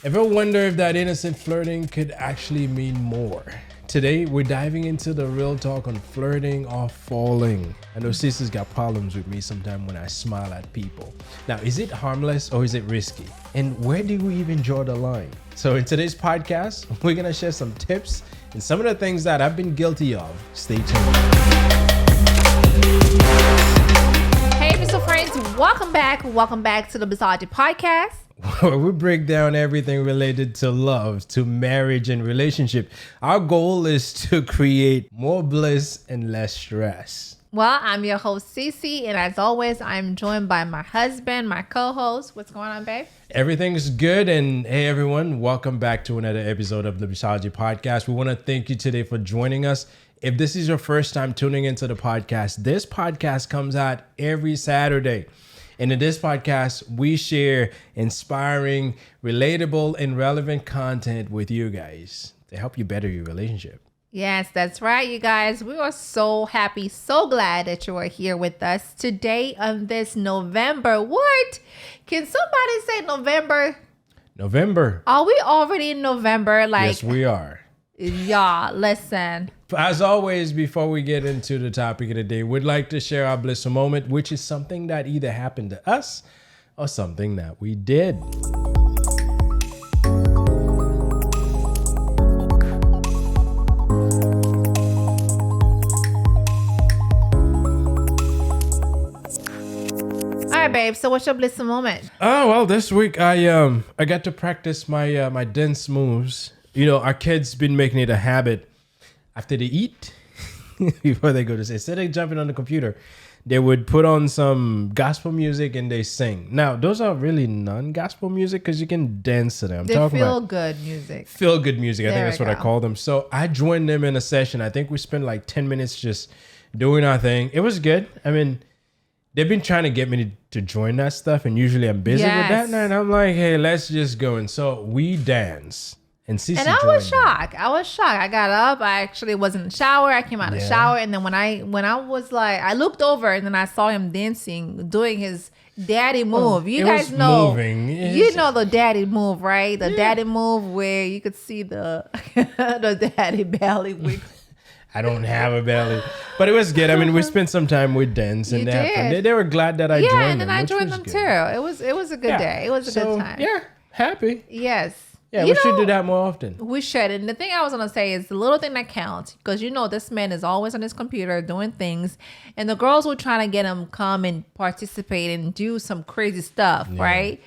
Ever wonder if that innocent flirting could actually mean more? Today, we're diving into the real talk on flirting or falling. I know sisters got problems with me sometimes when I smile at people. Now, is it harmless or is it risky? And where do we even draw the line? So in today's podcast, we're going to share some tips and some of the things that I've been guilty of. Stay tuned. Hey, Mr. Friends, welcome back. Welcome back to the Blissology Podcast. Where we break down everything related to love, to marriage and relationship. Our goal is to create more bliss and less stress. Well, I'm your host, Cece, and as always, I'm joined by my husband, my co-host. What's going on, babe? Everything's good, and hey, everyone, welcome back to another episode of the Blissology Podcast. We want to thank you today for joining us. If this is your first time tuning into the podcast, this podcast comes out every Saturday. And in this podcast, we share inspiring, relatable, and relevant content with you guys to help you better your relationship. Yes, that's right, you guys. We are so happy, so glad that you are here with us today on this November. What? Can somebody say November? November. Are we already in November? Yes, we are. Y'all, listen. As always, before we get into the topic of the day, we'd like to share our Blissful Moment, which is something that either happened to us or something that we did. All right, babe. So what's your Blissful Moment? Oh, well, this week I got to practice my my dance moves. You know, our kids been making it a habit after they eat, before they go to sleep. Instead of jumping on the computer, they would put on some gospel music and they sing. Now, those are really non-gospel music because you can dance to them. They feel good music. Feel good music. I think that's what I call them. So I joined them in a session. I think we spent like 10 minutes just doing our thing. It was good. I mean, they've been trying to get me to join that stuff, and usually I'm busy with that. And I'm like, hey, let's just go. And so we dance. And I was shocked. I got up. I actually was in the shower. I came out of the shower. And then when I was like, I looked over and then I saw him dancing, doing his daddy move. You guys know, you know the daddy move, right? The daddy move where you could see the daddy belly. I don't have a belly, but it was good. I mean, we spent some time with dance and they were glad that I joined them. Yeah, and then I joined them too. It was a good day. It was a good time. Yeah, happy. Yes. Yeah, we should do that more often. We should. And the thing I was going to say is the little thing that counts, because you know this man is always on his computer doing things, and the girls were trying to get him come and participate and do some crazy stuff, right?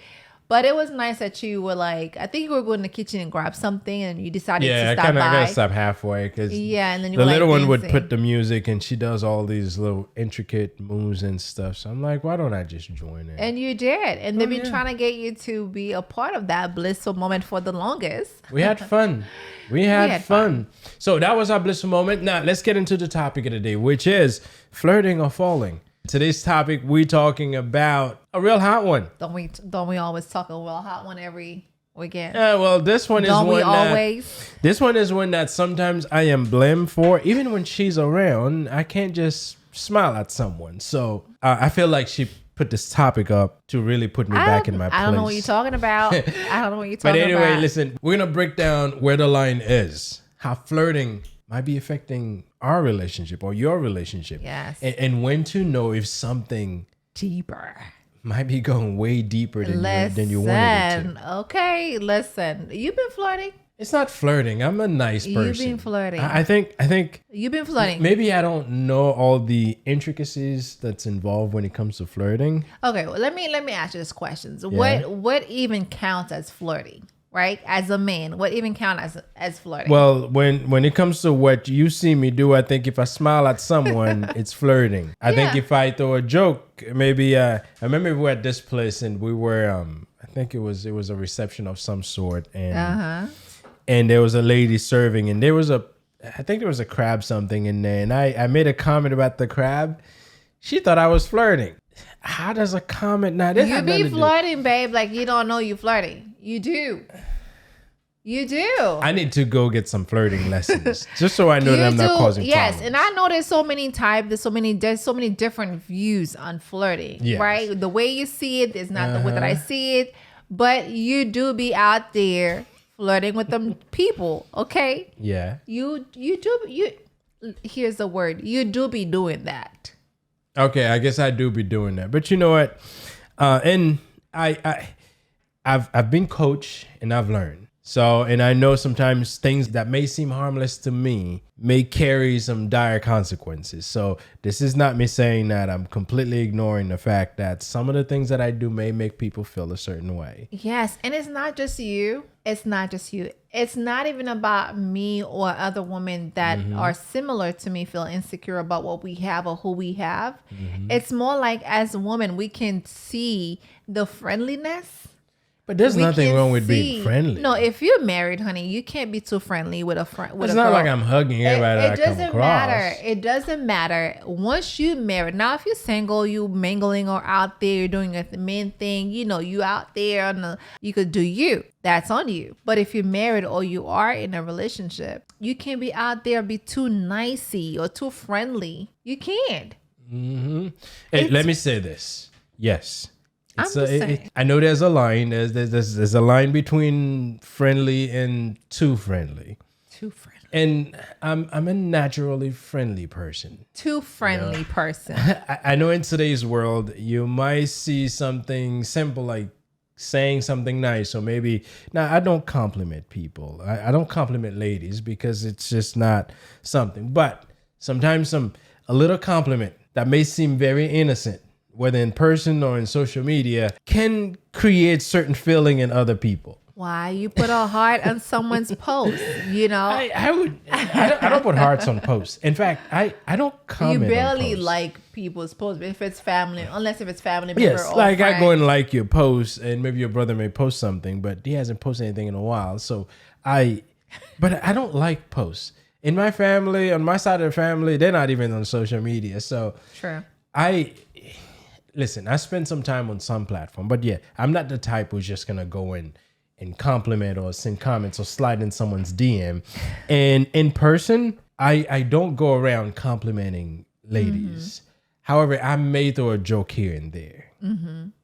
But it was nice that you were like, I think you were going to the kitchen and grab something, and you decided to stop by. Yeah, I got to stop halfway because and then the little one would put the music, and she does all these little intricate moves and stuff. So I'm like, why don't I just join in? And you did. And they've been trying to get you to be a part of that blissful moment for the longest. We had fun. We had fun. So that was our blissful moment. Now let's get into the topic of the day, which is flirting or falling. Today's topic, we're talking about a real hot one. Don't we always talk a real hot one every weekend? Yeah, well, this one is one. Don't we always? This one is one that sometimes I am blamed for. Even when she's around, I can't just smile at someone. So I feel like she put this topic up to really put me back in my place. I don't know what you're talking about. But anyway, listen, we're going to break down where the line is, how flirting might be affecting our relationship or your relationship. Yes. And when to know if something deeper might be going way deeper than you wanted it to. Okay, listen. You've been flirting? It's not flirting. I'm a nice person. You've been flirting. I think you've been flirting. Maybe I don't know all the intricacies that's involved when it comes to flirting. Okay, well, let me ask you this question. What even counts as flirting? Right? As a man, what even counts as flirting? Well, when it comes to what you see me do, I think if I smile at someone, it's flirting. I think if I throw a joke, maybe I remember we were at this place and we were I think it was a reception of some sort, and there was a lady serving, and I think there was a crab something in there, and I made a comment about the crab. She thought I was flirting. How does a comment not? You be flirting, babe. Like you don't know you flirting. You do. I need to go get some flirting lessons just so I know that I'm not causing problems. Yes, and I know there's so many types. There's so many different views on flirting. Yes. Right? The way you see it is not the way that I see it. But you do be out there flirting with them people, okay? Yeah. You here's the word. You do be doing that. Okay, I guess I do be doing that. But you know what? And I've been coached and I've learned. So, and I know sometimes things that may seem harmless to me may carry some dire consequences. So this is not me saying that I'm completely ignoring the fact that some of the things that I do may make people feel a certain way. Yes. And it's not just you. It's not just you. It's not even about me or other women that are similar to me feel insecure about what we have or who we have. It's more like as a woman, we can see the friendliness. But there's nothing wrong with being friendly. No, if you're married, honey, you can't be too friendly with a friend. It's not like I'm hugging everybody that I come across. Matter. It doesn't matter. Once you married, now if you're single, you mingling or out there, you're doing a men thing, you know, you out there you could do you. That's on you. But if you're married or you are in a relationship, you can't be out there be too nicey or too friendly. You can't. Hey, let me say this. Yes. I know there's a line. There's a line between friendly and too friendly. Too friendly. And I'm a naturally friendly person. Too friendly person. I know in today's world you might see something simple like saying something nice, or maybe now I don't compliment people. I don't compliment ladies because it's just not something. But sometimes a little compliment that may seem very innocent, whether in person or in social media, can create certain feeling in other people. Why you put a heart on someone's post? You know, I don't put hearts on posts. In fact, I don't comment. You barely on posts. Like people's posts, if it's family, unless if it's family member. Yes, or like friend. I go and like your post, and maybe your brother may post something, but he hasn't posted anything in a while. So but I don't like posts. In my family, on my side of the family, they're not even on social media. So true. Listen, I spend some time on some platform, but yeah, I'm not the type who's just gonna go in and compliment or send comments or slide in someone's DM. And in person, I don't go around complimenting ladies. However, I may throw a joke here and there.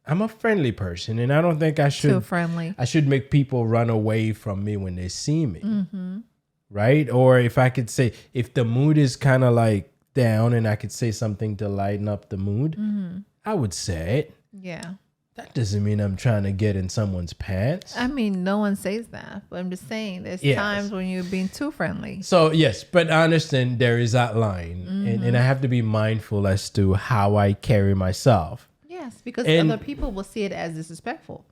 I'm a friendly person, and I don't think I should. Too friendly. I should make people run away from me when they see me, right? Or if I could say, if the mood is kind of like down, and I could say something to lighten up the mood, I would say it. Yeah. That doesn't mean I'm trying to get in someone's pants. I mean, no one says that, but I'm just saying there's times when you're being too friendly. So yes, but I understand there is that line, and I have to be mindful as to how I carry myself. Yes, because other people will see it as disrespectful.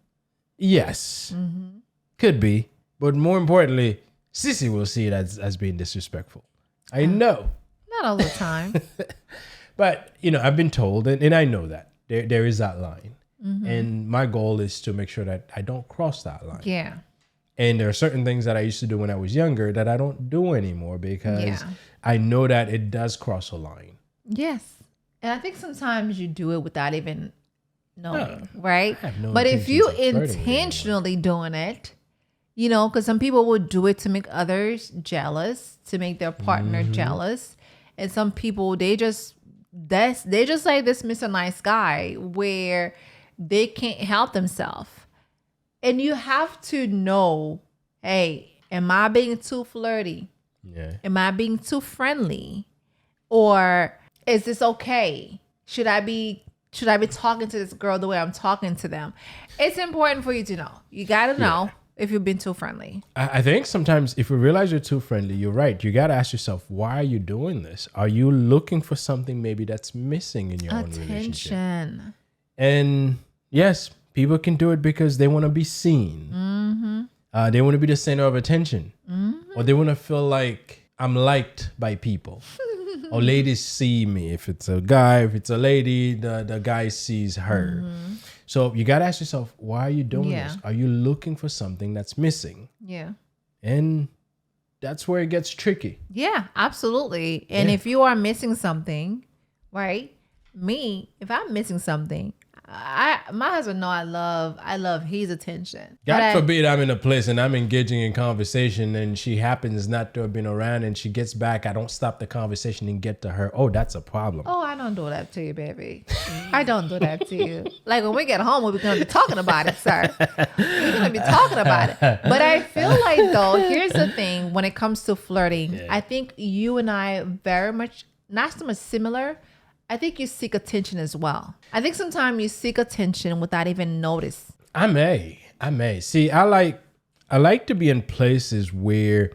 Yes, could be, but more importantly, Sissy will see it as being disrespectful. I know. Not all the time. But, I've been told, and I know that there is that line. And my goal is to make sure that I don't cross that line. Yeah. And there are certain things that I used to do when I was younger that I don't do anymore because I know that it does cross a line. Yes. And I think sometimes you do it without even knowing, right? But if you intentionally doing it, because some people will do it to make others jealous, to make their partner jealous. And some people, they just like this Mr. Nice Guy where they can't help themselves. And you have to know, hey, am I being too flirty? Yeah. Am I being too friendly? Or is this okay? Should I be talking to this girl the way I'm talking to them? It's important for you to know. You got to know if you've been too friendly. I think sometimes if you realize you're too friendly, you're right. You got to ask yourself, why are you doing this? Are you looking for something maybe that's missing in your own relationship? Attention. And yes, people can do it because they want to be seen. They want to be the center of attention. Or they want to feel like I'm liked by people. Or ladies see me. If it's a guy, if it's a lady, the guy sees her. So you got to ask yourself, why are you doing this? Are you looking for something that's missing? Yeah. And that's where it gets tricky. Yeah, absolutely. And if you are missing something, right? If I'm missing something, My husband know I love his attention. God forbid I'm in a place and I'm engaging in conversation and she happens not to have been around and she gets back. I don't stop the conversation and get to her. Oh, that's a problem. Oh, I don't do that to you, baby. I don't do that to you. Like when we get home, we're going to be talking about it, sir. We're going to be talking about it. But I feel like, though, here's the thing. When it comes to flirting, I think you and I very much, not so much similar. I think you seek attention as well. I think sometimes you seek attention without even notice. I may. See, I like to be in places where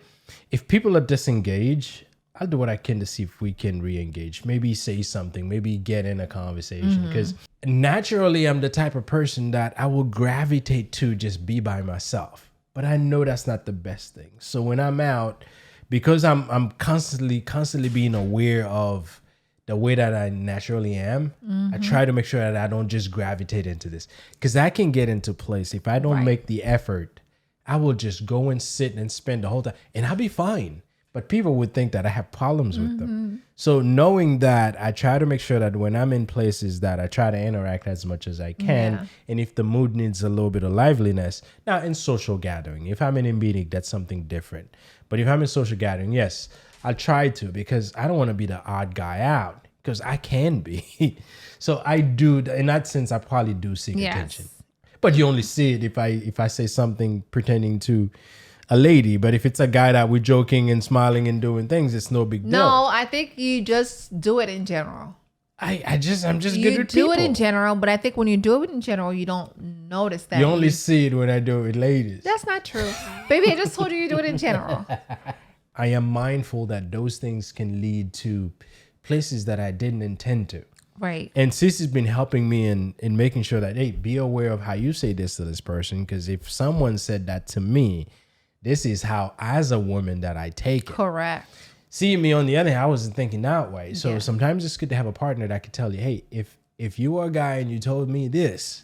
if people are disengaged, I'll do what I can to see if we can re-engage. Maybe say something, maybe get in a conversation. Because naturally, I'm the type of person that I will gravitate to just be by myself. But I know that's not the best thing. So when I'm out, because I'm constantly being aware of the way that I naturally am, I try to make sure that I don't just gravitate into this. Because I can get into place. If I don't make the effort, I will just go and sit and spend the whole time. And I'll be fine. But people would think that I have problems with them. So knowing that, I try to make sure that when I'm in places that I try to interact as much as I can. Yeah. And if the mood needs a little bit of liveliness, now in social gathering, if I'm in a meeting, that's something different. But if I'm in social gathering, yes, I'll try to, because I don't want to be the odd guy out, because I can be. So I do, in that sense, I probably do seek attention. But you only see it if I say something pertaining to a lady. But if it's a guy that we're joking and smiling and doing things, it's no big deal. No, I think you just do it in general. I'm just good with people. You do it in general, but I think when you do it in general, you don't notice that. You only see it when I do it with ladies. That's not true. Baby, I just told you do it in general. I am mindful that those things can lead to places that I didn't intend to. Right. And Cece's been helping me in making sure that, hey, be aware of how you say this to this person. Because if someone said that to me, this is how, as a woman, that I take it. Correct. See, me on the other hand, I wasn't thinking that way. So sometimes it's good to have a partner that could tell you, hey, if you are a guy and you told me this,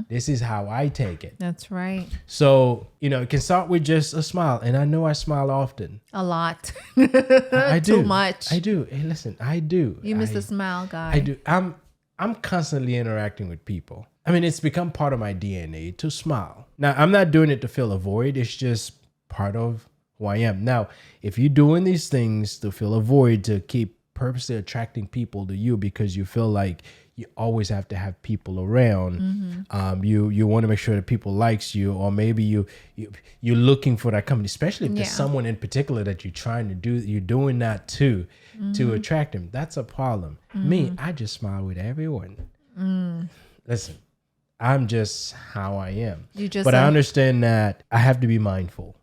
this is how I take it. That's right. So, it can start with just a smile. And I know I smile often. A lot. I do. Too much. I do. Hey, listen, I do. You miss the smile guy. I do. I'm constantly interacting with people. I mean, it's become part of my DNA to smile. Now, I'm not doing it to fill a void. It's just part of who I am. Now, if you're doing these things to fill a void, to keep purposely attracting people to you because you feel like you always have to have people around. You want to make sure that people likes you, or maybe you're looking for that company, especially if there's someone in particular that you're trying to do. You're doing that to attract them. That's a problem. Me, I just smile with everyone. Listen, I'm just how I am. But I understand that I have to be mindful.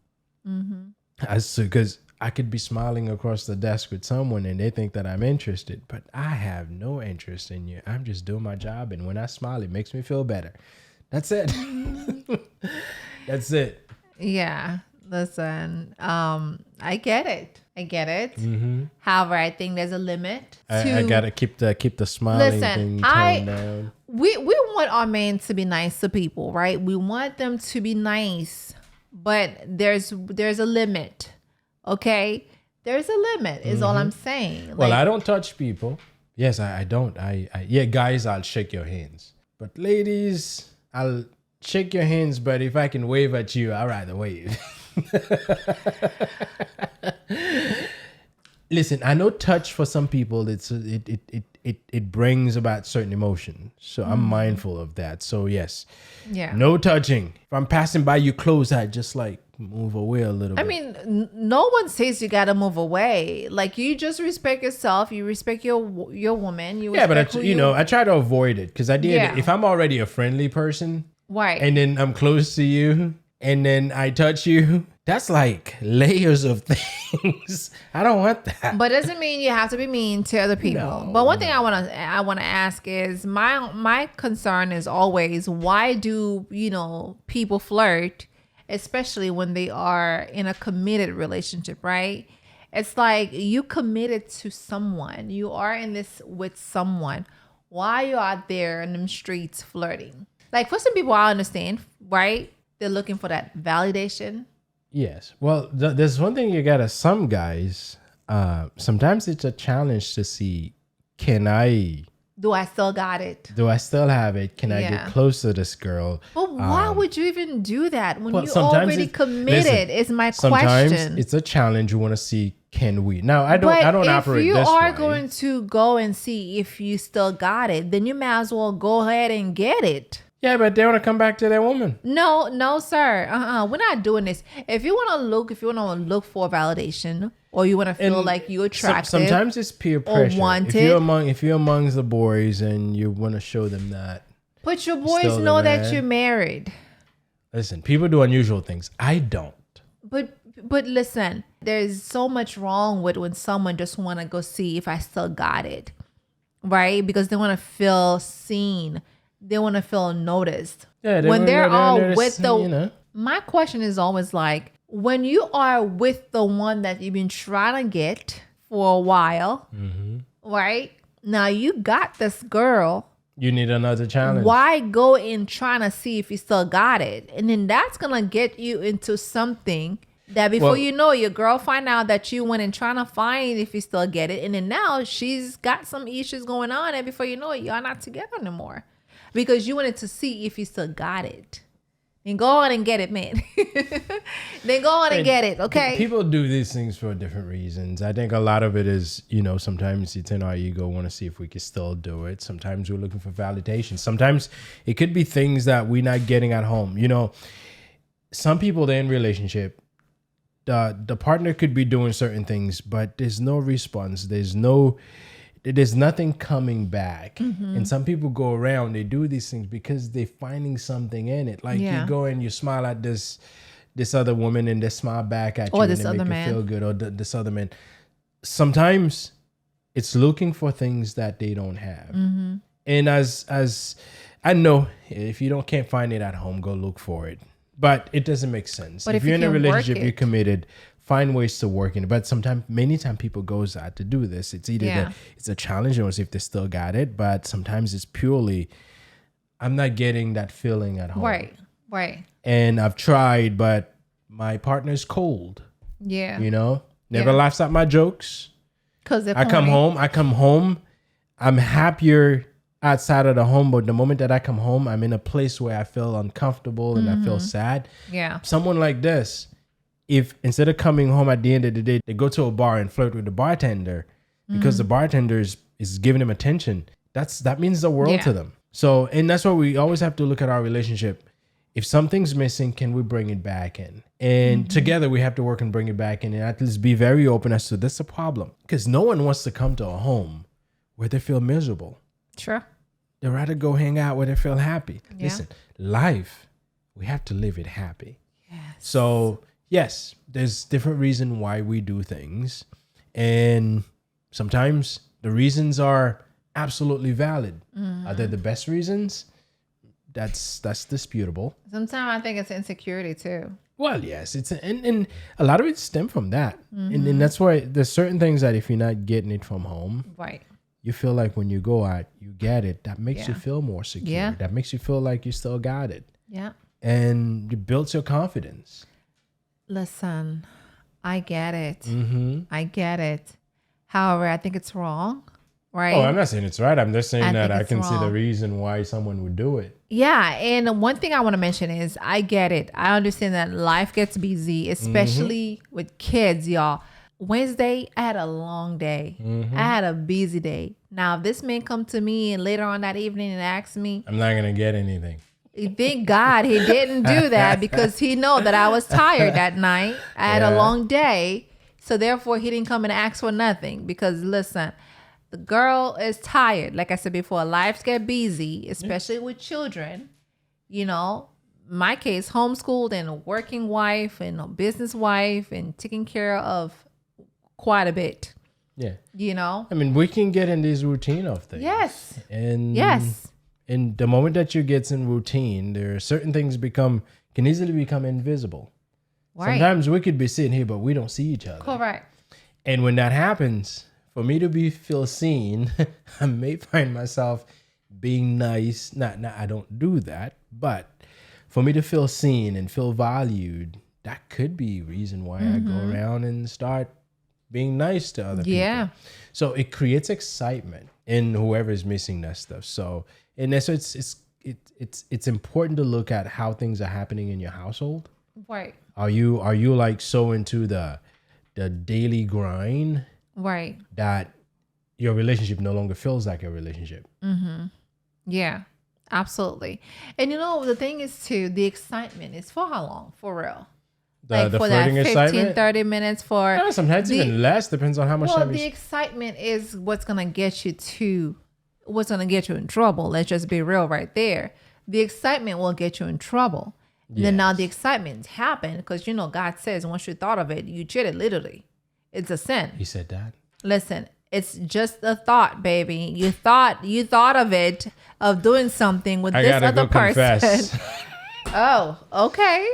Because I could be smiling across the desk with someone and they think that I'm interested, but I have no interest in you. I'm just doing my job. And when I smile, it makes me feel better. That's it. That's it. Yeah. Listen, I get it. However, I think there's a limit. I gotta keep the smiling thing toned down. We want our men to be nice to people, right? We want them to be nice, but there's a limit. Okay, there's a limit. Is all I'm saying. Well, I don't touch people. Yes, I don't. Guys, I'll shake your hands. But ladies, I'll shake your hands. But if I can wave at you, I'd rather wave. Listen, I know touch for some people, it brings about certain emotion. So I'm mindful of that. So yes, no touching. If I'm passing by you close, I just move away a little bit. I mean, no one says you gotta move away. Like, you just respect yourself. You respect your woman. You respect I try to avoid it because if I'm already a friendly person, right, and then I'm close to you, and then I touch you, that's like layers of things. I don't want that. But doesn't mean you have to be mean to other people. No. But one thing I want to ask is my concern is always, why do people flirt? Especially when they are in a committed relationship, right? It's like you committed to someone. You are in this with someone. Why are you out there in them streets flirting? Like, for some people, I understand, right? They're looking for that validation. Yes. Well, there's one thing some guys, sometimes it's a challenge to see, can I Do I still got it? Do I still have it? Can I get close to this girl? But why would you even do that when you sometimes already committed? Listen, is my sometimes question. it's a challenge. You want to see, can we? Now, I don't operate this way. If you are going to go and see if you still got it, then you might as well go ahead and get it. Yeah, but they want to come back to their woman. No, sir. We're not doing this. If you want to look for validation, or you want to feel like you're attractive, sometimes it's peer pressure. Or wanted. If you're amongst the boys and you want to show them that. But your boys know that you're married. Listen, people do unusual things. I don't. But listen, there's so much wrong with when someone just want to go see if I still got it, right? Because they want to feel seen. They want to feel noticed. Yeah, when they're all with the... My question is always like, when you are with the one that you've been trying to get for a while, right? Now you got this girl. You need another challenge. Why go in trying to see if you still got it? And then that's going to get you into something that before you know, your girl find out that you went and trying to find if you still get it. And then now she's got some issues going on. And before you know it, y'all not together anymore. Because you wanted to see if you still got it. Then go on and get it, man. Then go on and get it, okay? People do these things for different reasons. I think a lot of it is, sometimes it's in our ego, want to see if we can still do it. Sometimes we're looking for validation. Sometimes it could be things that we're not getting at home. Some people, they're in relationship. The partner could be doing certain things, but there's no response. There's nothing coming back. And some people go around, they do these things because they're finding something in it. Like you go and you smile at this other woman and they smile back at you, or and this they other make man. you feel good, or this other man. Sometimes it's looking for things that they don't have. And as I know, if you can't find it at home, go look for it. But it doesn't make sense. But if you're in a relationship, you're committed, find ways to work in it. But many times people goes out to do this. It's either that it's a challenge or see if they still got it. But sometimes it's purely, I'm not getting that feeling at home. Right. And I've tried, but my partner's cold. Yeah. Never laughs at my jokes. Because I come home, I'm happier outside of the home, but the moment that I come home, I'm in a place where I feel uncomfortable and I feel sad. Yeah. Someone like this, if instead of coming home at the end of the day, they go to a bar and flirt with the bartender because the bartender is giving them attention, that means the world to them. So, and that's why we always have to look at our relationship. If something's missing, can we bring it back in? And together we have to work and bring it back in and at least be very open as to this a problem. Because no one wants to come to a home where they feel miserable. Sure. They'd rather go hang out where they feel happy. Yeah. Listen, life, we have to live it happy. Yes. So, yes, there's different reasons why we do things. And sometimes the reasons are absolutely valid. Are they the best reasons? That's disputable. Sometimes I think it's insecurity too. Well, yes, and a lot of it stems from that. And that's why there's certain things that if you're not getting it from home, right, you feel like when you go out, you get it. That makes you feel more secure. Yeah. That makes you feel like you still got it. Yeah. And it builds your confidence. Listen, I get it. I get it. However, I think it's wrong. Right. Oh, I'm not saying it's right. I'm just saying that I can see the wrong. reason why someone would do it. Yeah. And one thing I want to mention is I get it. I understand that life gets busy, especially with kids, y'all. Wednesday, I had a long day. I had a busy day. Now, if this man come to me and later on that evening and ask me, I'm not going to get anything. Thank God he didn't do that because he know that I was tired that night. I had a long day. So therefore, he didn't come and ask for nothing because listen, the girl is tired. Like I said before, lives get busy, especially with children. My case, homeschooled and a working wife and a business wife and taking care of quite a bit. Yeah. I mean, we can get in this routine of things. Yes. And yes. And the moment that you get in routine, there are certain things can easily become invisible. Right. Sometimes we could be sitting here, but we don't see each other. Correct. And when that happens, for me to feel seen, I may find myself being nice. Not I don't do that, but for me to feel seen and feel valued, that could be a reason why I go around and start being nice to other people. So it creates excitement in whoever is missing that stuff. So it's important to look at how things are happening in your household. Right. Are you like so into the daily grind, right, that your relationship no longer feels like a relationship? Mm-hmm. Yeah, absolutely. And the thing is too, the excitement is for how long? For real? The for flirting that 15, excitement? 30 minutes for... Yeah, sometimes even less, depends on how much time the excitement is what's going to get you in trouble. Let's just be real right there. The excitement will get you in trouble. Yes. Then now the excitement happened because, God says once you thought of it, you cheated literally. It's a sin. He said that? Listen, it's just a thought, baby. You thought of it, of doing something with this other person. Oh, okay.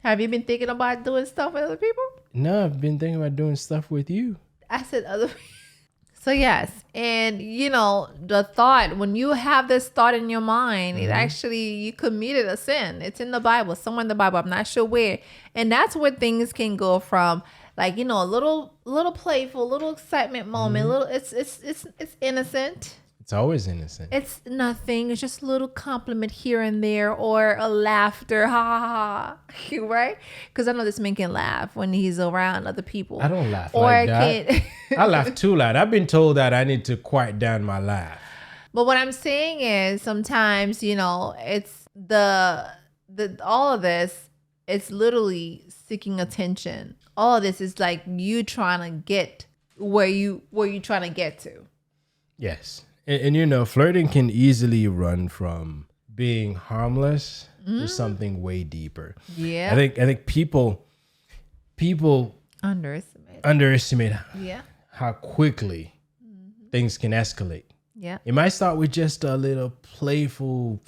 Have you been thinking about doing stuff with other people? No, I've been thinking about doing stuff with you. I said other people. So yes, and the thought, when you have this thought in your mind, it actually, you committed a sin. It's in the Bible, somewhere in the Bible. I'm not sure where. And that's where things can go from, like, a little playful, little excitement moment, little, it's innocent. It's always innocent. It's nothing. It's just a little compliment here and there, or a laughter, ha ha ha, right? Because I know this man can laugh when he's around other people. I don't laugh like that. I laugh too loud. I've been told that I need to quiet down my laugh. But what I'm saying is sometimes, it's all of this, it's literally seeking attention. All of this is like you trying to get where you trying to get to. Yes. And flirting can easily run from being harmless to something way deeper. Yeah. I think people underestimate how quickly things can escalate. Yeah. It might start with just a little playful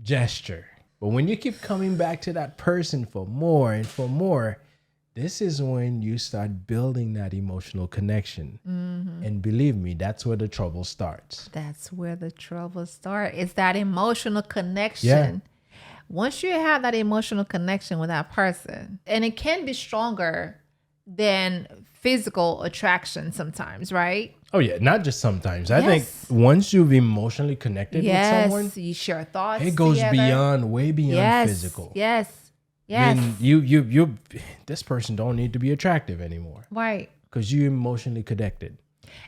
gesture, but when you keep coming back to that person for more and for more, this is when you start building that emotional connection. And believe me, that's where the trouble starts. That's where the trouble starts. It's that emotional connection. Yeah. Once you have that emotional connection with that person, and it can be stronger than physical attraction sometimes, right? Oh, yeah. Not just sometimes. I think once you've emotionally connected with someone, you share thoughts. It goes together. way beyond physical. Yes. And you this person don't need to be attractive anymore. Right. Because you're emotionally connected.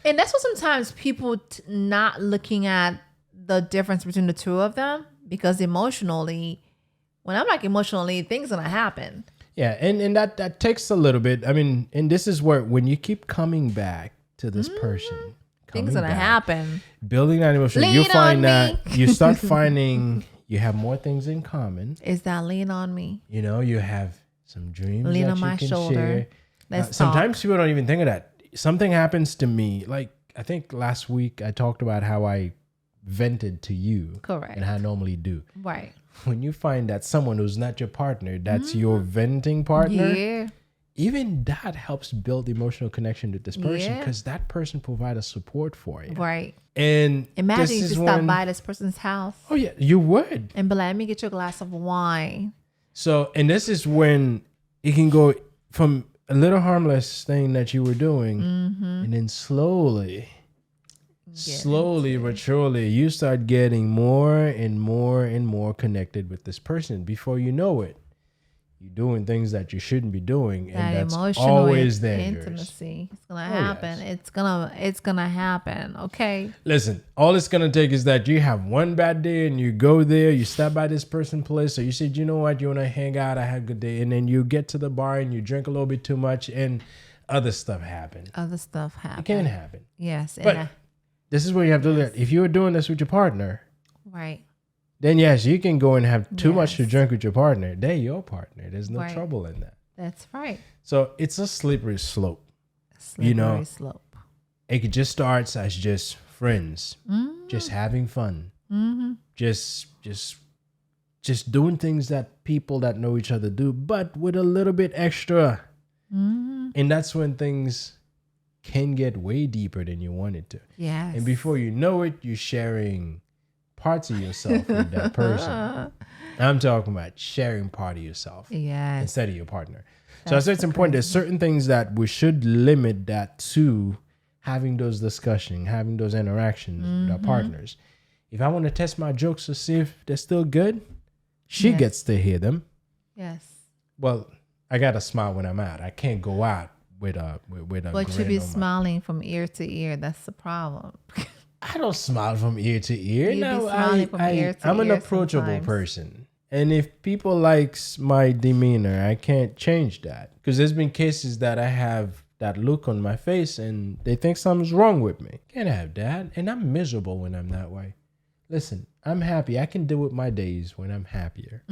And that's what sometimes people not looking at the difference between the two of them, because emotionally, when I'm like emotionally, things gonna happen. Yeah, and that takes a little bit. I mean, and this is where when you keep coming back to this person, things gonna happen. Building that emotion, you find that you start finding you have more things in common. Is that lean on me? You have some dreams lean that on you my can shoulder. share. Sometimes people don't even think of that. Something happens to me. Like, I think last week I talked about how I vented to you. Correct. And how I normally do. Right. When you find that someone who's not your partner, that's your venting partner. Yeah. Even that helps build emotional connection with this person, because that person provides a support for you. Right. And imagine if you stop by this person's house. Oh, yeah, you would. And be like, let me get you a glass of wine. So, and this is when it can go from a little harmless thing that you were doing, and then slowly but surely, you start getting more and more and more connected with this person. Before you know it, you're doing things that you shouldn't be doing, and that's always dangerous. Intimacy. It's gonna happen. Yes. It's gonna happen. Okay. Listen, all it's gonna take is that you have one bad day and you go there, you stop by this person's place, or you said, you know what, you wanna hang out, I had a good day, and then you get to the bar and you drink a little bit too much, and other stuff happens. It can happen. Yes. But this is where you have to look. If you were doing this with your partner, right, then yes, you can go and have too much to drink with your partner. They're your partner. There's no trouble in that. That's right. So it's a slippery slope. Slope. It could just start as just friends, just having fun, just doing things that people that know each other do, but with a little bit extra. And that's when things can get way deeper than you want it to. Yes. And before you know it, you're sharing parts of yourself with that person. I'm talking about sharing part of yourself instead of your partner. So I say it's important. There's certain things that we should limit that to having those discussions, having those interactions with our partners. If I want to test my jokes to see if they're still good, she gets to hear them. Yes. Well, I got to smile when I'm out. I can't go out with a But you be smiling from ear to ear. That's the problem. I don't smile from ear to ear. You be smiling from ear to I'm an ear approachable sometimes. person. And if people likes my demeanor, I can't change that. Because there's been cases that I have that look on my face and they think something's wrong with me. Can't have that. And I'm miserable when I'm that way. Listen, I'm happy. I can deal with my days when I'm happier.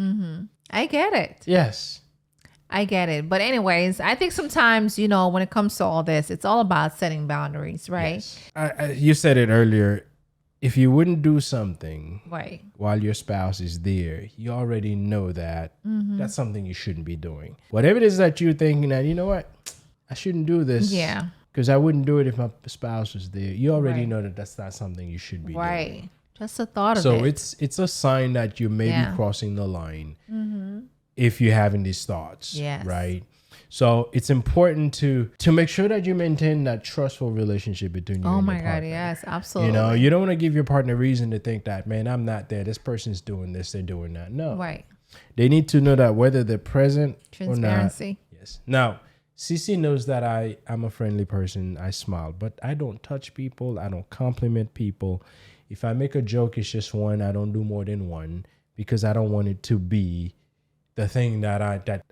I get it. Yes. I get it. But anyways, I think sometimes, when it comes to all this, it's all about setting boundaries, right? Yes. You said it earlier. If you wouldn't do something Right. while your spouse is there, you already know that that's something you shouldn't be doing. Whatever it is that you're thinking that, you know what, I shouldn't do this. Yeah. Because I wouldn't do it if my spouse was there. You already know that that's not something you should be doing. Right. Just the thought of So it. it's a sign that you may be crossing the line if you're having these thoughts. Yes. Right? So it's important to make sure that you maintain that trustful relationship between you and your partner. Yes, absolutely. You don't want to give your partner reason to think that, man, I'm not there. This person's doing this. They're doing that. No. Right. They need to know that whether they're present Transparency. or not. Yes. Now, Cece knows that I'm a friendly person. I smile, but I don't touch people. I don't compliment people. If I make a joke, it's just one. I don't do more than one because I don't want it to be the thing that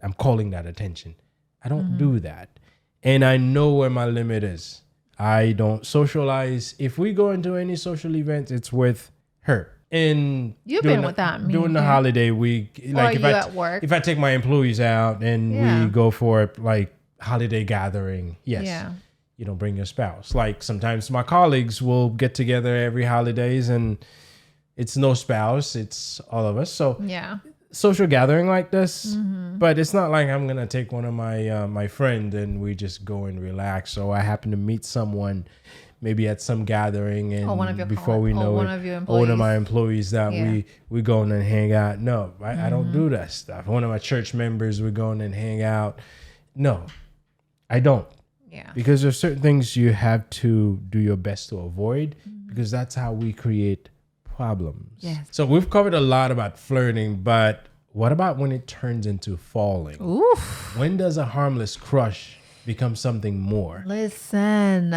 I'm calling that attention. I don't do that. And I know where my limit is. I don't socialize. If we go into any social events, it's with her. And You've been without me. During the holiday week. Like or at work. If I take my employees out and we go for like holiday gathering, yes. Yeah. You don't bring your spouse. Like sometimes my colleagues will get together every holidays and it's no spouse. It's all of us. So Yeah. social gathering like this, but it's not like I'm gonna take one of my friend and we just go and relax. So I happen to meet someone maybe at some gathering and one of your before we know one it, of your one of employees. my employees that we go in and hang out. No, I don't do that stuff. One of my church members, we go in and hang out. No, I don't. Yeah. Because there's certain things you have to do your best to avoid because that's how we create problems. Yes. So we've covered a lot about flirting, but what about when it turns into falling? Oof. When does a harmless crush become something more? Listen.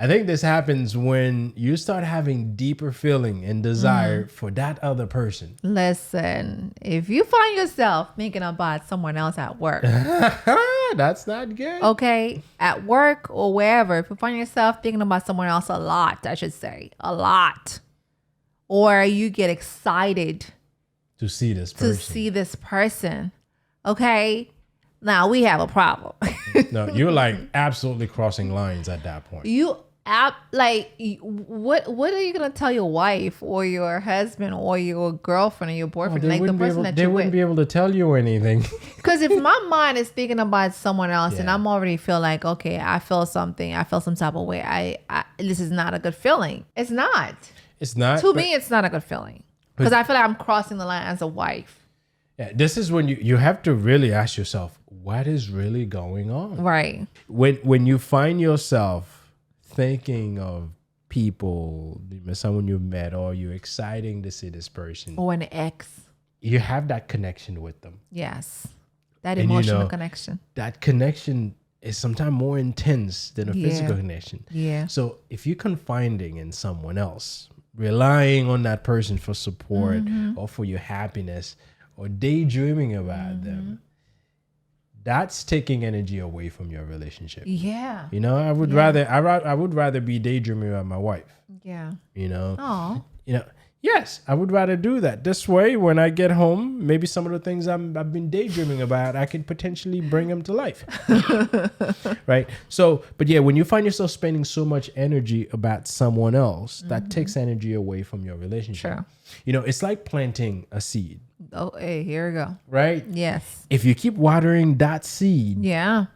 I think this happens when you start having deeper feeling and desire for that other person. Listen. If you find yourself thinking about someone else at work, That's not good. okay, at work or wherever, if you find yourself thinking about someone else a lot, I should say, a lot, or you get excited To see this person, okay, now we have a problem. No, you're like absolutely crossing lines at that point. What are you gonna tell your wife or your husband or your girlfriend or your boyfriend, like the person that they you're wouldn't with? be able to tell you anything. Because if my mind is thinking about someone else and I'm already feel like, okay, I feel something, I feel some type of way, I this is not a good feeling. It's not. It's not. To me, it's not a good feeling. Because I feel like I'm crossing the line as a wife. Yeah, this is when you have to really ask yourself, what is really going on? Right. When you find yourself thinking of people, someone you've met, or you're exciting to see this person, Or an ex. you have that connection with them. Yes. That And emotional connection. That connection is sometimes more intense than a physical connection. Yeah. So if you're confiding in someone else, relying on that person for support or for your happiness or daydreaming about them, that's taking energy away from your relationship. Yeah. I would rather be daydreaming about my wife. Yeah. Oh. Yes, I would rather do that. This way, when I get home, maybe some of the things I've been daydreaming about, I could potentially bring them to life. Right? So, but yeah, when you find yourself spending so much energy about someone else, that takes energy away from your relationship. Sure. It's like planting a seed. Oh, hey, here we go. Right? Yes. If you keep watering that seed, Yeah.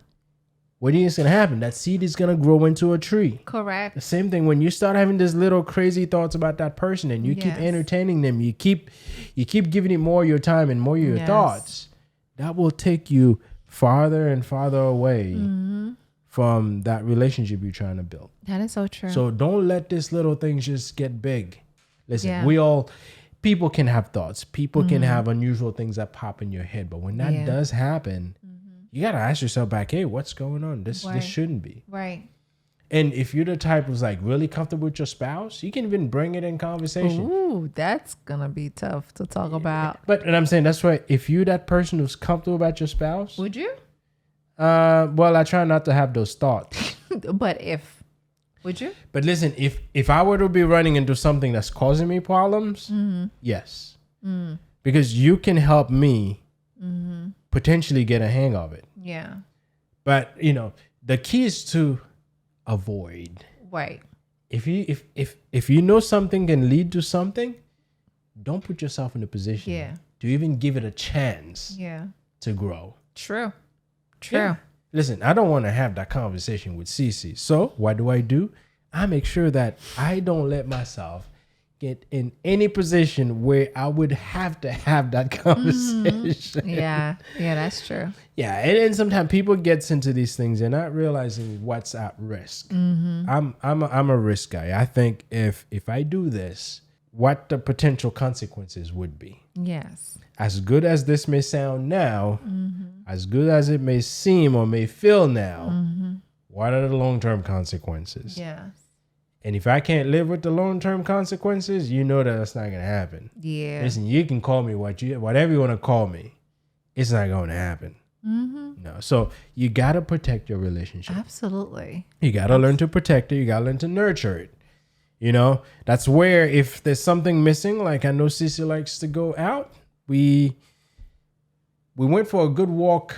what is going to happen? That seed is going to grow into a tree. Correct. The same thing when you start having these little crazy thoughts about that person and you keep entertaining them, you keep giving it more of your time and more of your thoughts, that will take you farther and farther away from that relationship you're trying to build. That is so true. So don't let these little things just get big. Listen, people can have thoughts. People can have unusual things that pop in your head. But when that does happen, you got to ask yourself back, hey, what's going on? This shouldn't be. Right. And if you're the type who's like really comfortable with your spouse, you can even bring it in conversation. Ooh, that's going to be tough to talk about. And I'm saying that's why if you're that person who's comfortable about your spouse. Would you? Well, I try not to have those thoughts. But would you? But listen, if I were to be running into something that's causing me problems, yes. Because you can help me potentially get a hang of it. Yeah. But, the key is to avoid. Right. If you know something can lead to something, don't put yourself in a position to even give it a chance to grow. True. Yeah. Listen, I don't want to have that conversation with Cece. So what do? I make sure that I don't let myself get in any position where I would have to have that conversation. Yeah, that's true. Yeah, and sometimes people gets into these things and not realizing what's at risk. I'm a risk guy. I think if I do this, what the potential consequences would be. Yes. As good as this may sound now, as good as it may seem or may feel now, what are the long-term consequences? Yes. And if I can't live with the long-term consequences, you know that's not going to happen. Yeah. Listen, you can call me whatever you want to call me. It's not going to happen. No. So you got to protect your relationship. Absolutely. You got to learn to protect it. You got to learn to nurture it. That's where if there's something missing, like I know Cece likes to go out, we went for a good walk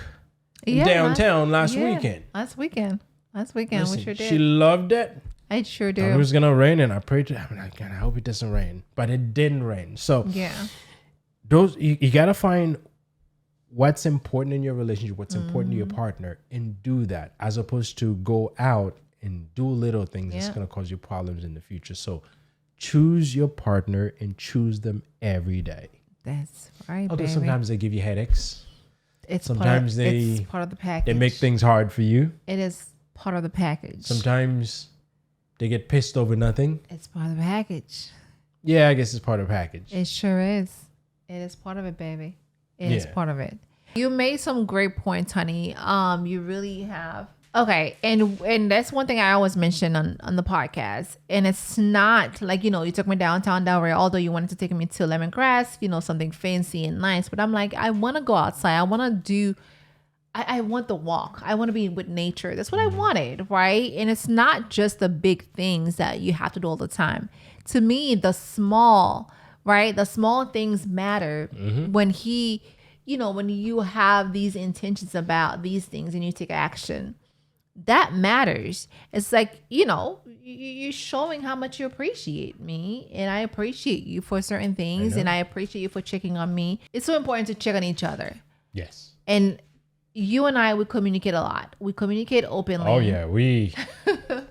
downtown last weekend. Last weekend. Listen, we sure did. She loved it. I sure do. It was going to rain and I prayed to I'm like, God, I hope it doesn't rain. But it didn't rain. So you got to find what's important in your relationship, what's important to your partner, and do that, as opposed to go out and do little things that's going to cause you problems in the future. So choose your partner and choose them every day. That's right, Although baby. sometimes they give you headaches. It's sometimes it's part of the package. They make things hard for you. It is part of the package. Sometimes they get pissed over nothing. It's part of the package. Yeah, I guess it's part of the package. It sure is. It is part of it, baby. It is part of it. You made some great points, honey. You really have. Okay, and that's one thing I always mention on the podcast. And it's not like, you took me downtown Delray, although you wanted to take me to Lemongrass, something fancy and nice. But I'm like, I want to go outside. I want to I want the walk. I want to be with nature. That's what I wanted, right? And it's not just the big things that you have to do all the time. To me, the small things matter when when you have these intentions about these things and you take action. That matters. It's like, you're showing how much you appreciate me, and I appreciate you for certain things, and I appreciate you for checking on me. It's so important to check on each other. Yes. And you and I, we communicate a lot. We communicate openly. Oh yeah,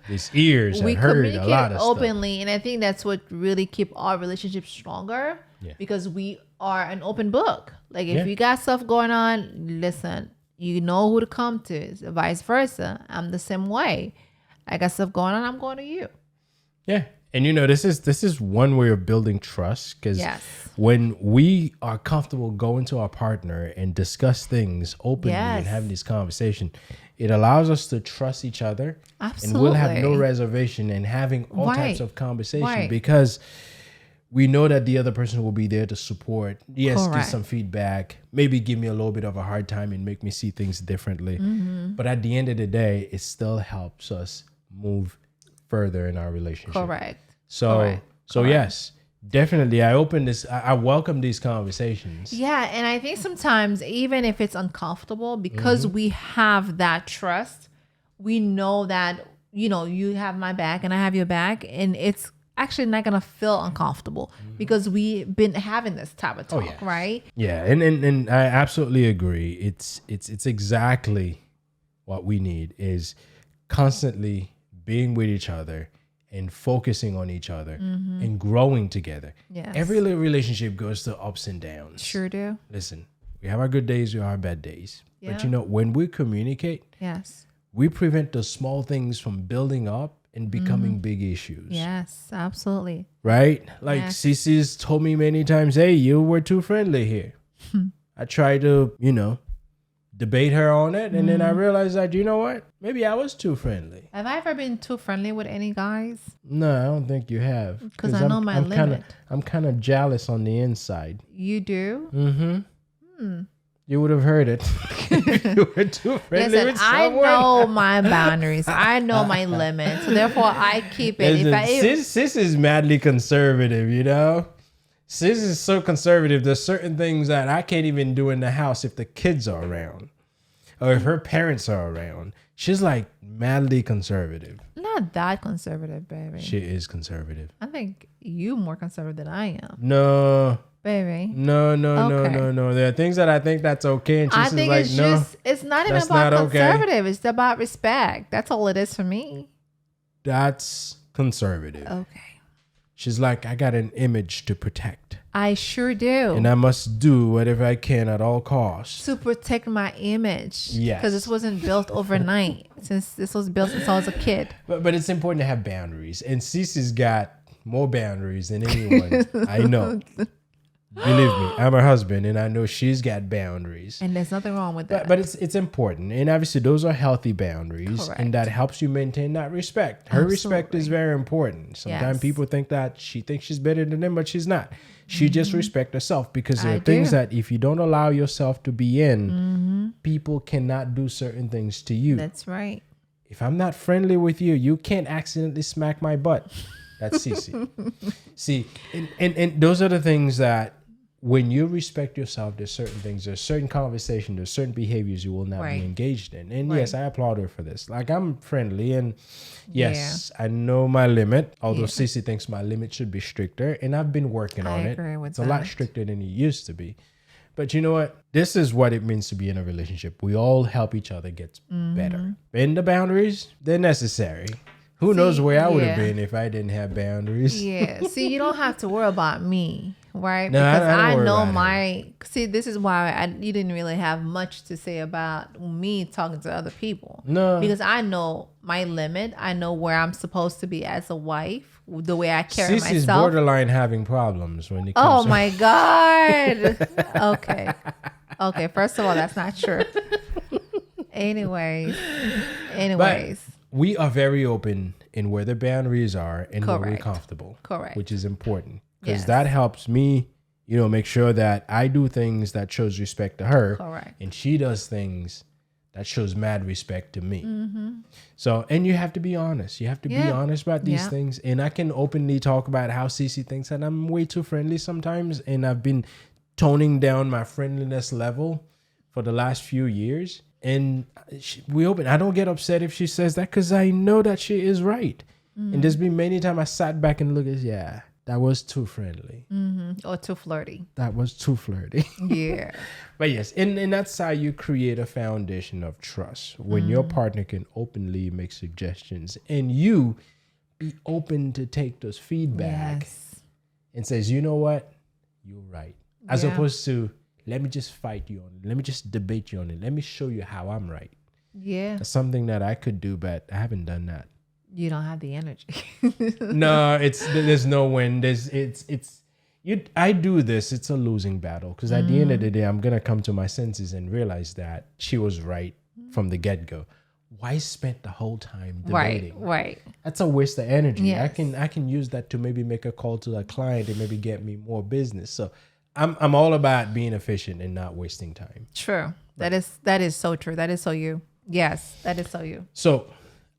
these ears have heard a lot of openly, stuff. And I think that's what really keep our relationship stronger, because we are an open book. Like if you got stuff going on, listen. You know who to come to. Vice versa. I'm the same way. I got stuff going on. I'm going to you. Yeah. And this is one way of building trust, because when we are comfortable going to our partner and discuss things openly and having this conversation, it allows us to trust each other. Absolutely. And we'll have no reservation in having all types of conversation because we know that the other person will be there to support. Yes, give some feedback, maybe give me a little bit of a hard time and make me see things differently. But at the end of the day, it still helps us move further in our relationship. Correct. So yes, definitely. I welcome these conversations. Yeah. And I think sometimes, even if it's uncomfortable, because we have that trust, we know that, you have my back and I have your back, and it's actually not gonna feel uncomfortable because we've been having this type of talk, right? Yeah, and I absolutely agree. It's exactly what we need is constantly being with each other and focusing on each other and growing together. Yes. Every little relationship goes through ups and downs. Sure do. Listen, we have our good days, we have our bad days. Yeah. But you know, when we communicate, Yes. we prevent the small things from building up and becoming big issues. Yes, absolutely. Right? Like Yes. Cece's told me many times, hey, you were too friendly here. I tried to, debate her on it. And then I realized that, you know what? Maybe I was too friendly. Have I ever been too friendly with any guys? No, I don't think you have. Because I know my limit. I'm kind of jealous on the inside. You do? Mm-hmm. You would have heard it. You were too friendly Listen, with someone. I know my boundaries. I know my limits. So therefore, I keep it. Sis is madly conservative, Sis is so conservative. There's certain things that I can't even do in the house if the kids are around or if her parents are around. She's like madly conservative. Not that conservative, baby. She is conservative. I think you more conservative than I am. No. Baby. No. Okay. There are things that I think that's okay. And I she's think like, it's no. just, it's not even that's about not okay. conservative. It's about respect. That's all it is for me. That's conservative. Okay. She's like, I got an image to protect. I sure do. And I must do whatever I can at all costs. To protect my image. Yes. Because this wasn't built overnight. Since this was built since I was a kid. But it's important to have boundaries. And Cece's got more boundaries than anyone I know. Believe me, I'm her husband and I know she's got boundaries. And there's nothing wrong with that. But it's important. And obviously those are healthy boundaries. Correct. And that helps you maintain that respect. Her respect is very important. Sometimes Yes. people think that she thinks she's better than them, but she's not. She just respects herself because there I are things do. that if you don't allow yourself to be in, people cannot do certain things to you. That's right. If I'm not friendly with you, you can't accidentally smack my butt. That's Cece. See, and those are the things that when you respect yourself, there's certain things, there's certain conversation, there's certain behaviors you will not Right. be engaged in. And Right. yes, I applaud her for this. Like, I'm friendly and yes, I know my limit, although Cece thinks my limit should be stricter. And I've been working on it. agree with It's a lot that. stricter than it used to be. But you know what? This is what it means to be in a relationship. We all help each other get better. And the boundaries, they're necessary. Who knows where I would have been if I didn't have boundaries? Yeah. See, you don't have to worry about me, right? No, because I don't worry know about my. See, this is why you didn't really have much to say about me talking to other people. No. Because I know my limit. I know where I'm supposed to be as a wife. The way I carry Cece's myself. borderline having problems when it Oh comes to my God. Okay. First of all, that's not true. Anyways. But we are very open in where the boundaries are and where we're Correct. comfortable. Correct. Which is important because Yes. that helps me, make sure that I do things that shows respect to her. Correct. And she does things that shows mad respect to me. So, and you have to be honest. You have to be honest about these things. And I can openly talk about how Cece thinks that I'm way too friendly sometimes. And I've been toning down my friendliness level for the last few years. And I don't get upset if she says that because I know that she is right. And there's been many times I sat back and looked at, that was too friendly. Or too flirty. That was too flirty. Yeah. But yes, and that's how you create a foundation of trust when your partner can openly make suggestions and you be open to take those feedback Yes. and says, you know what, you're right. As opposed to, let me just fight you on it. Let me just debate you on it. Let me show you how I'm right. Yeah. That's something that I could do, but I haven't done that. You don't have the energy. No, there's no win. I do this. It's a losing battle because at the end of the day, I'm gonna come to my senses and realize that she was right from the get go. Why spend the whole time debating? Right. That's a waste of energy. Yes. I can use that to maybe make a call to a client and maybe get me more business. So I'm all about being efficient and not wasting time. True. That is so true. That is so you. Yes, that is so you. So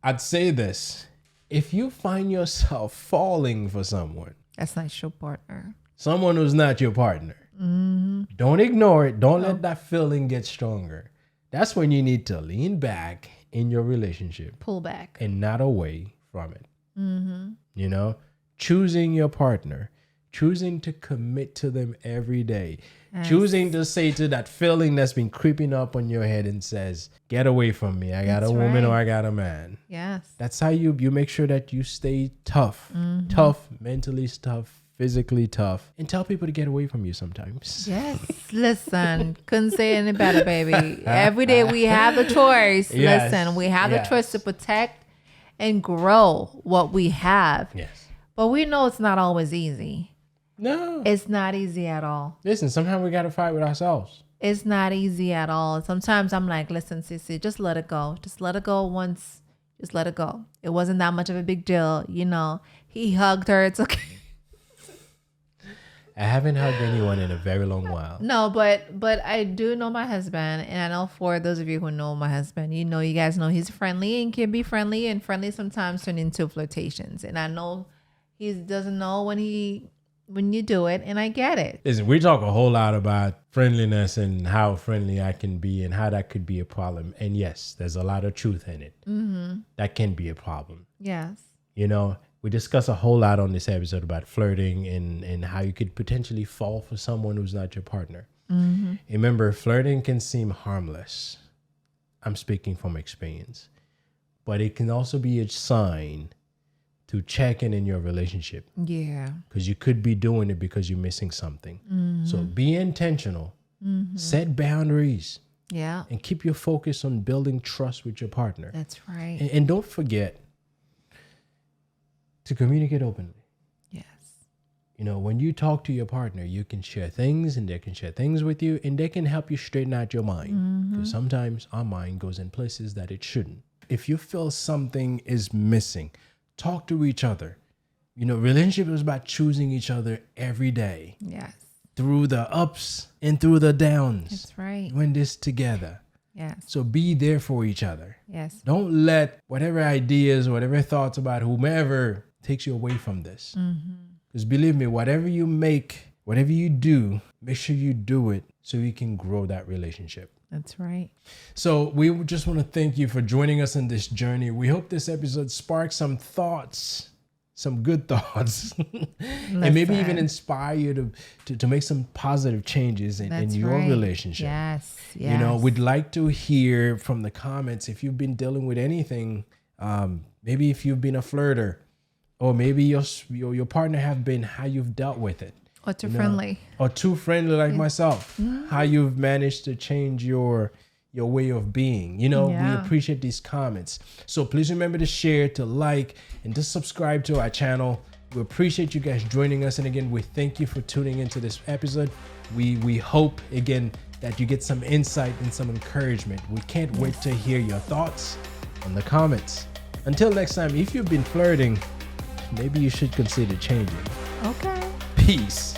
I'd say this: if you find yourself falling for someone, That's not your partner. someone who's not your partner, don't ignore it. Don't let that feeling get stronger. That's when you need to lean back in your relationship Pull back. and not away from it. Choosing your partner, choosing to commit to them every day. Yes. Choosing to say to that feeling that's been creeping up on your head and says, get away from me. I got a woman or I got a man. Yes. That's how you make sure that you stay tough. Tough, mentally tough, physically tough. And tell people to get away from you sometimes. Yes. Listen, couldn't say any better, baby. Every day we have the choice. Yes. Listen, we have the choice to protect and grow what we have. Yes. But we know it's not always easy. No. It's not easy at all. Listen, sometimes we got to fight with ourselves. It's not easy at all. Sometimes I'm like, listen, Sissy, just let it go. Just let it go once. Just let it go. It wasn't that much of a big deal. You know, he hugged her. It's okay. I haven't hugged anyone in a very long while. No, but I do know my husband. And I know for those of you who know my husband, you guys know he's friendly and can be friendly. And friendly sometimes turn into flirtations. And I know he doesn't know when you do it, and I get it. Listen, we talk a whole lot about friendliness and how friendly I can be and how that could be a problem. And yes, there's a lot of truth in it. Mm-hmm. That can be a problem. Yes. We discuss a whole lot on this episode about flirting and how you could potentially fall for someone who's not your partner. Mm-hmm. Remember, flirting can seem harmless. I'm speaking from experience. But it can also be a sign to check in your relationship. Yeah. Because you could be doing it because you're missing something. Mm-hmm. So be intentional. Mm-hmm. Set boundaries. Yeah. And keep your focus on building trust with your partner. That's right. And don't forget to communicate openly. Yes. When you talk to your partner, you can share things and they can share things with you and they can help you straighten out your mind. Because sometimes our mind goes in places that it shouldn't. If you feel something is missing, talk to each other. Relationship is about choosing each other every day. Yes. Through the ups and through the downs. That's right. Doing this together. Yes. So be there for each other. Yes. Don't let whatever ideas, whatever thoughts about whomever takes you away from this. Because believe me, whatever you make, whatever you do, make sure you do it so you can grow that relationship. That's right. So we just want to thank you for joining us in this journey. We hope this episode sparks some thoughts, some good thoughts, and maybe even inspire you to make some positive changes in your relationship. Yes. Yes. We'd like to hear from the comments if you've been dealing with anything. Maybe if you've been a flirter, or maybe your partner have been, how you've dealt with it. Or too friendly. Or too friendly like myself. How you've managed to change your way of being. We appreciate these comments. So please remember to share, to like, and to subscribe to our channel. We appreciate you guys joining us. And again, we thank you for tuning into this episode. We hope, again, that you get some insight and some encouragement. We can't wait to hear your thoughts on the comments. Until next time, if you've been flirting, maybe you should consider changing. Okay. Peace.